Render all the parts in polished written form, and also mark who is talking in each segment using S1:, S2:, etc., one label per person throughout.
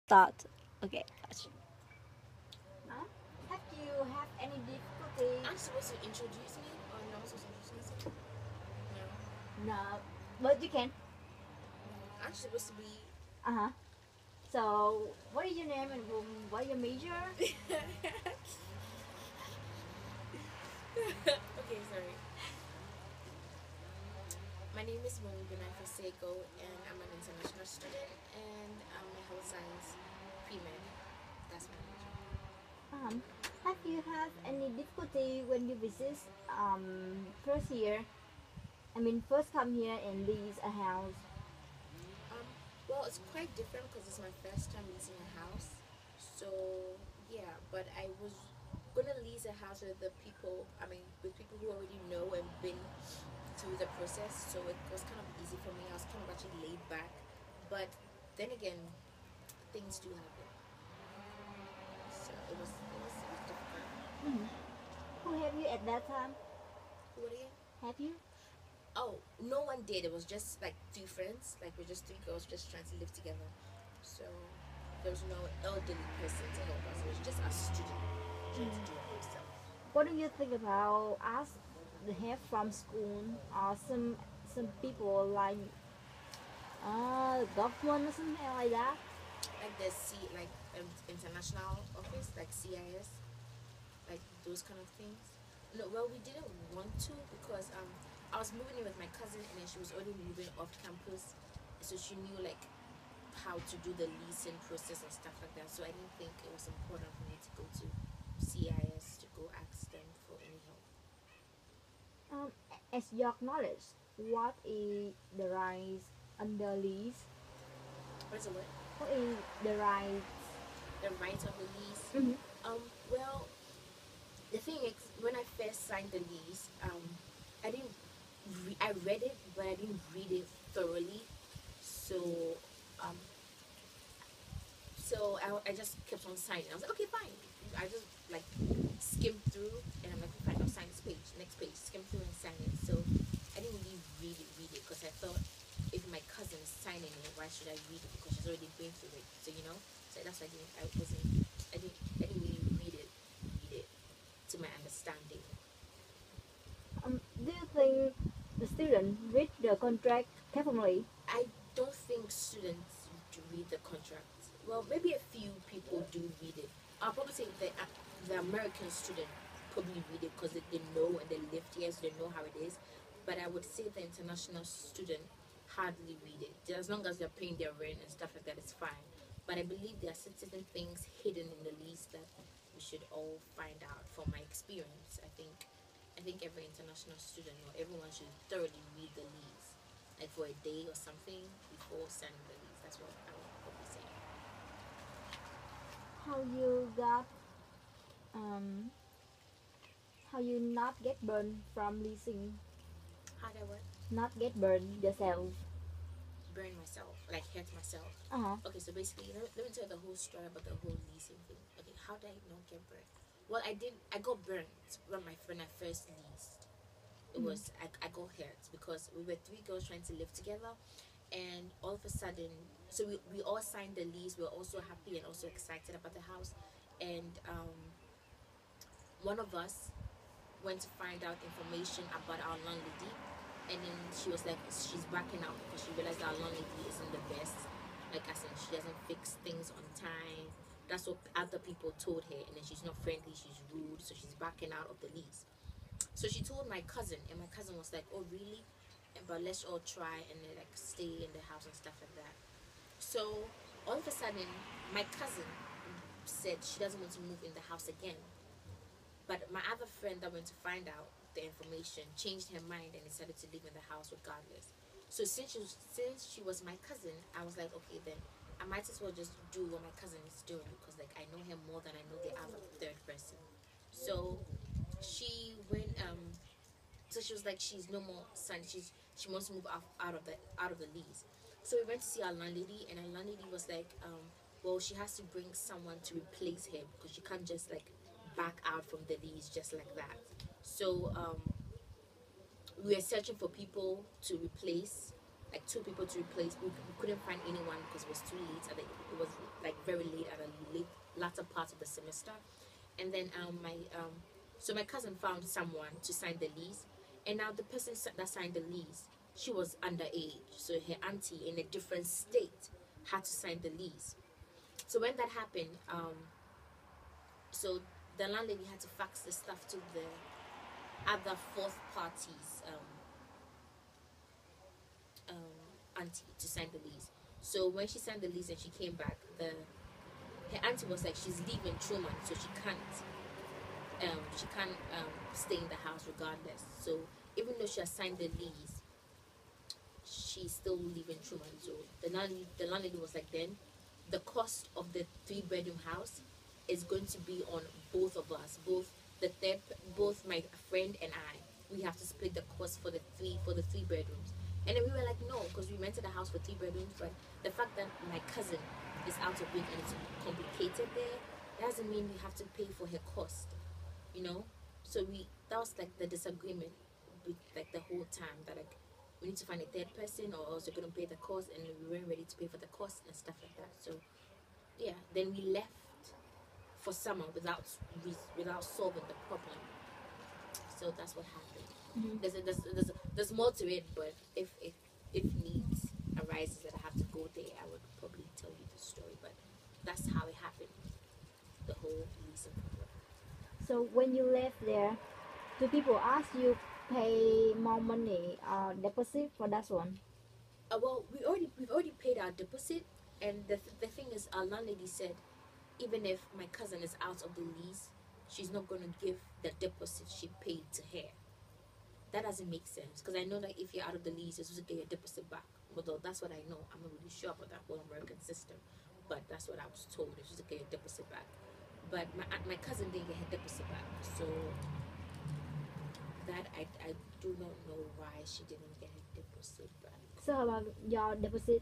S1: Start. Okay. Have you have any difficulty?
S2: Aren't you supposed to introduce me? Or no, I'm supposed to introduce you? No.
S1: No, but you can.
S2: Aren't you supposed to be.
S1: Uh huh. So, what is your name and what is your major?
S2: Okay, sorry. My name is Binaifer, and I'm an international student, and I'm a health science pre-med. That's my major.
S1: Um, have you have any difficulty when you visit first year? I mean, first come here and lease a house.
S2: Um, well, it's quite different because it's my first time leasing a house. So, yeah, but I was gonna lease a house with the people, with people who already know and been through the process. So it was kind of easy for me. I was kind of actually laid back. But then again, things do happen. So it was difficult.
S1: Mm-hmm. Who have you at that time?
S2: What again?
S1: Have you?
S2: Oh, no one did. It was just like three friends. Like we're just three girls just trying to live together. So there was no elderly person to help us. It was just us students trying to do it ourselves.
S1: What do you think about us? The help from school or some people like government or something like that?
S2: Like the international office, like CIS, like those kind of things. No, well, we didn't want to because I was moving in with my cousin and then she was already moving off campus, so she knew like how to do the leasing process and stuff like that. So I didn't think it was important for me to go to CIS to go ask them for any help.
S1: Um, as your knowledge, what is the rise under lease?
S2: What's the word?
S1: What is the rise?
S2: The right of the lease.
S1: Mm-hmm.
S2: Well, the thing is, when I first signed the lease, I didn't. I read it, but I didn't read it thoroughly. So, um, I just kept on signing. I was like, okay, fine. I just like skimmed through, and I'm like, okay, fine. I'll sign this page, next page, skim through and sign it. So I didn't really read it, because I thought if my cousin is signing it, why should I read it? Because she's already been through it. So so that's why I didn't really read it to my understanding.
S1: Do you think the student read the contract carefully?
S2: I don't think students do read the contract. Well, maybe a few people do read it. I'll probably say the American student probably read it because they know and they lived here, so they know how it is. But I would say the international student hardly read it. As long as they're paying their rent and stuff like that, it's fine. But I believe there are certain things hidden in the lease that we should all find out. From my experience, I think every international student or everyone should thoroughly read the lease, like for a day or something before signing the lease. That's what I would probably say.
S1: How you got um how you not get burned from leasing?
S2: How did I what?
S1: Not get burned yourself.
S2: Burn myself, like hurt myself.
S1: Uh huh.
S2: Okay, so basically, let me tell you the whole story about the whole leasing thing. Okay, how did I not get burned? Well, I did. I got burnt when I first leased. It was I got hurt because we were three girls trying to live together, and all of a sudden, so we all signed the lease. We were also happy and also excited about the house, and one of us went to find out information about our landlady, and then she was like, she's backing out because she realized our landlady isn't the best. Like I said, she doesn't fix things on time. That's what other people told her, and then she's not friendly, she's rude, so she's backing out of the lease. So she told my cousin, and my cousin was like, "Oh, really? But let's all try and like stay in the house and stuff like that." So all of a sudden, my cousin said she doesn't want to move in the house again. But my other friend that went to find out the information changed her mind and decided to live in the house regardless. So since she was my cousin, I was like, okay, then I might as well just do what my cousin is doing, because like I know him more than I know the other third person. So she went so she was like, she's no more son, she wants to move out of the lease. So we went to see our landlady, and our landlady was like, well, she has to bring someone to replace her because she can't just like back out from the lease just like that. So we were searching for people to replace, like two people to replace. We couldn't find anyone because it was too late. I think it was like very late at a latter part of the semester. And then so my cousin found someone to sign the lease, and now the person that signed the lease, she was underage, so her auntie in a different state had to sign the lease. So when that happened, so the landlady had to fax the stuff to the other fourth parties auntie to sign the lease. So when she signed the lease and she came back, the her auntie was like, she's leaving Truman, so she can't stay in the house regardless. So even though she has signed the lease, she's still leaving Truman. So the landlady was like, then the cost of the 3 bedroom house is going to be on both of us, both my friend and I. We have to split the cost for the three bedrooms. And then we were like, no, because we rented a house for 3 bedrooms. But the fact that my cousin is out of it and it's complicated there, that doesn't mean we have to pay for her cost, you know. So that was like the disagreement with like the whole time, that like we need to find a third person or else you're gonna pay the cost, and we weren't ready to pay for the cost and stuff like that. So yeah, then we left for summer without solving the problem. So that's what happened.
S1: Mhm.
S2: There's more to it, but if needs arises that I have to go there, I would probably tell you the story. But that's how it happened. The whole leasing problem.
S1: So when you left there, do people ask you pay more money or deposit for that one?
S2: Well, we've already paid our deposit, and the thing is, our landlady said even if my cousin is out of the lease, she's not gonna give the deposit she paid to her. That doesn't make sense, because I know that if you're out of the lease, you're supposed to get your deposit back. Although that's what I know, I'm not really sure about that whole American system, but that's what I was told. You're supposed to get your deposit back. But my cousin didn't get her deposit back, so that I do not know why she didn't get her deposit back.
S1: So how about your deposit?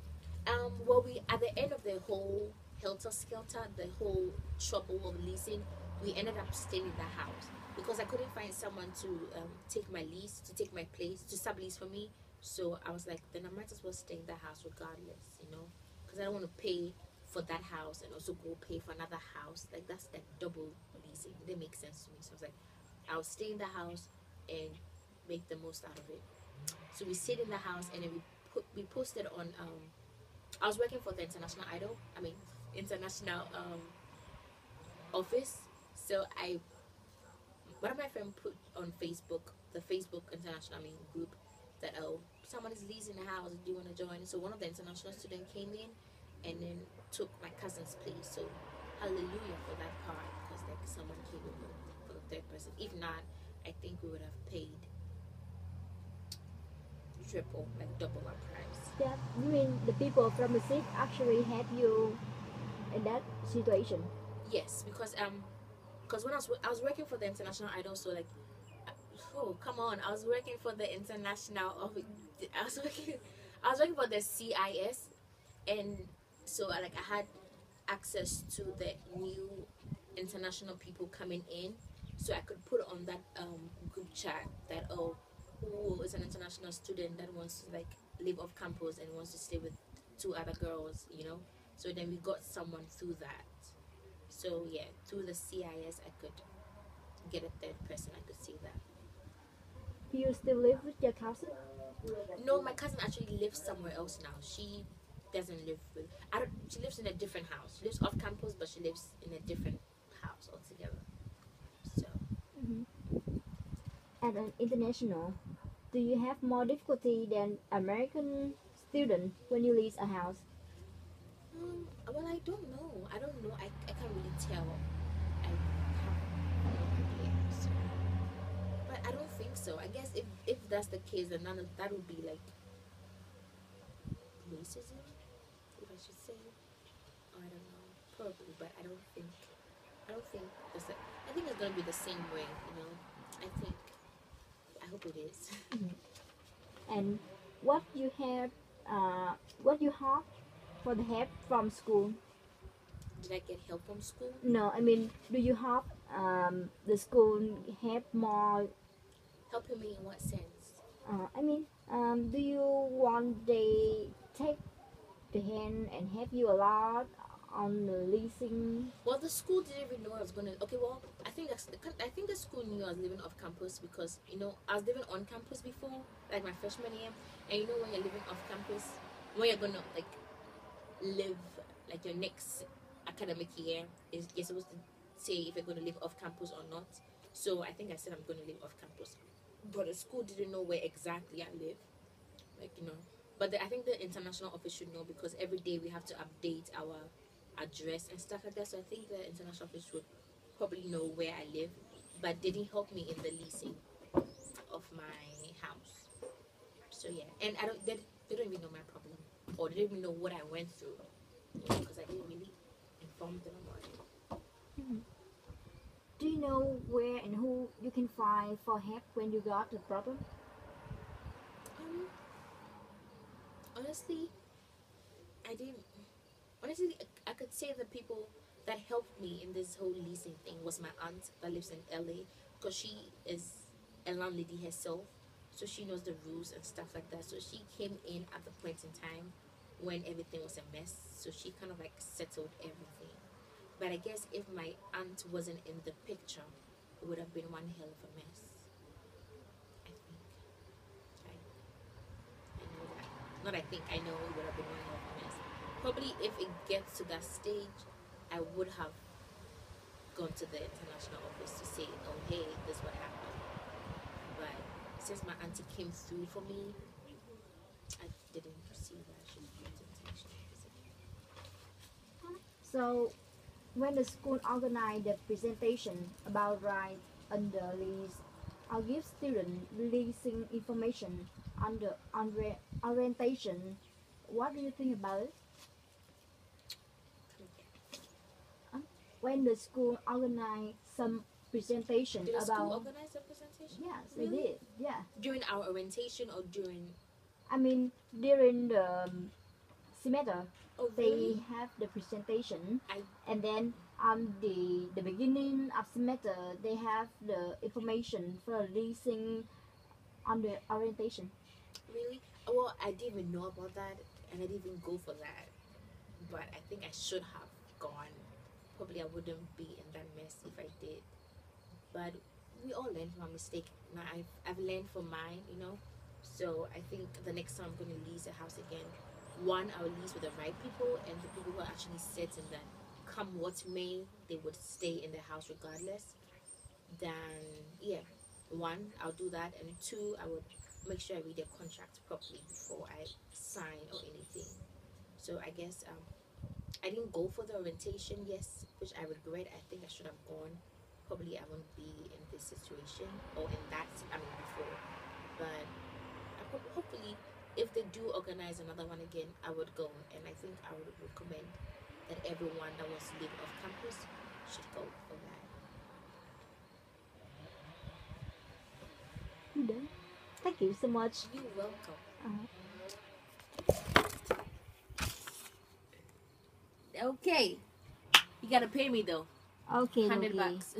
S2: Well, we at the end of the whole helter skelter, the whole trouble of leasing, we ended up staying in the house because I couldn't find someone to take my lease, to take my place, to sublease for me. So I was like, then I might as well stay in the house regardless, because I don't want to pay for that house and also go pay for another house. Like that's like double leasing. It didn't make sense to me. So I was like, I'll stay in the house and make the most out of it. So we stayed in the house, and then we posted on I was working for the International Idol. I mean, international office. So one of my friends put on Facebook, the Facebook International group, that someone is leasing a house. Do you want to join? So one of the international students came in, and then took my cousin's place. So hallelujah for that part, because like someone came in for the third person. If not, I think we would have paid triple, like double our price.
S1: Yeah, you mean the people from the city actually help you in that situation?
S2: Yes, because when I was working for the International Idol, so like, oh come on, I was working for the international. I was working for the CIS, and so like I had access to the new international people coming in, so I could put on that group chat that, oh, who is an international student that wants to like live off campus and wants to stay with 2 other girls. So then we got someone through that. So yeah, through the CIS, I could get a third person. I could see that.
S1: Do you still live with your cousin?
S2: No, my cousin actually lives somewhere else now. She doesn't live with. I don't. She lives in a different house. She lives off campus, but she lives in a different house altogether. So
S1: As an international, do you have more difficulty than American student when you lease a house?
S2: well, I don't know. I can't really tell. I have no idea. So, but I don't think so. I guess if that's the case, then none of that would be like racism, if I should say. Or I don't know, probably, but I don't think it's like, I think it's gonna be the same way. I think, I hope it is.
S1: And what you have, what you have for the help from school?
S2: Did I get help from school?
S1: No, I mean, do you have the school help more?
S2: Helping me in what sense?
S1: I mean, do you want they take the hand and help you a lot, on the leasing?
S2: Well, the school didn't even know I was gonna. Okay, well, I think the school knew I was living off campus because I was living on campus before, like my freshman year, and when you're living off campus, when you're gonna like live like your next academic year, is you're supposed to say if you're gonna live off campus or not. So I think I said I'm gonna live off campus, but the school didn't know where exactly I live, like. But I think the international office should know because every day we have to update our address and stuff like that. So I think the international office would probably know where I live, but they didn't help me in the leasing of my house. So yeah, and they don't even know my problem, or they don't even know what I went through, because I didn't really inform them about it.
S1: Mhm. Do you know where and who you can find for help when you got a problem?
S2: Um, honestly, I didn't. Honestly, I could say the people that helped me in this whole leasing thing was my aunt that lives in LA, because she is a landlady herself, so she knows the rules and stuff like that. So she came in at the point in time when everything was a mess, so she kind of like settled everything. But I guess if my aunt wasn't in the picture, it would have been one hell of a mess. I think. I know that. Not I think, I know it would have been one hell of a mess. Probably if it gets to that stage, I would have gone to the international office to say, oh, hey, this is what happened. But since my auntie came through for me, I didn't perceive that I should go to the international office again.
S1: So, when the school organized the presentation about right under lease, I'll give students leasing information under orientation. What do you think about it?
S2: Come again.
S1: When the school organized some presentation
S2: Did the school
S1: about,
S2: organize a presentation?
S1: yes, they
S2: Really?
S1: did, yeah.
S2: During our orientation or during.
S1: I mean, during the semester,
S2: Oh,
S1: they
S2: really?
S1: have the presentation,
S2: I
S1: and then the beginning of semester they have the information for leasing on the orientation.
S2: Really? Well, I didn't even know about that, and I didn't even go for that. But I think I should have gone. Probably I wouldn't be in that mess if I did. But we all learn from our mistake. Now I've learned from mine. So I think the next time I'm going to lease a house again, one, I'll lease with the right people and the people who are actually certain that come what may, they would stay in the house regardless. Then yeah, one, I'll do that, and two, I would make sure I read their contract properly before I sign or anything. So I guess I didn't go for the orientation, yes, which I regret. I think I should have gone. Probably I won't be in this situation or in that. I mean before, but hopefully, if they do organize another one again, I would go, and I think I would recommend that everyone that wants to live off campus should go for that.
S1: You done? Thank you so much.
S2: You're welcome.
S1: Uh,
S2: Okay, you gotta pay me though.
S1: okay,
S2: 100
S1: okay.
S2: bucks.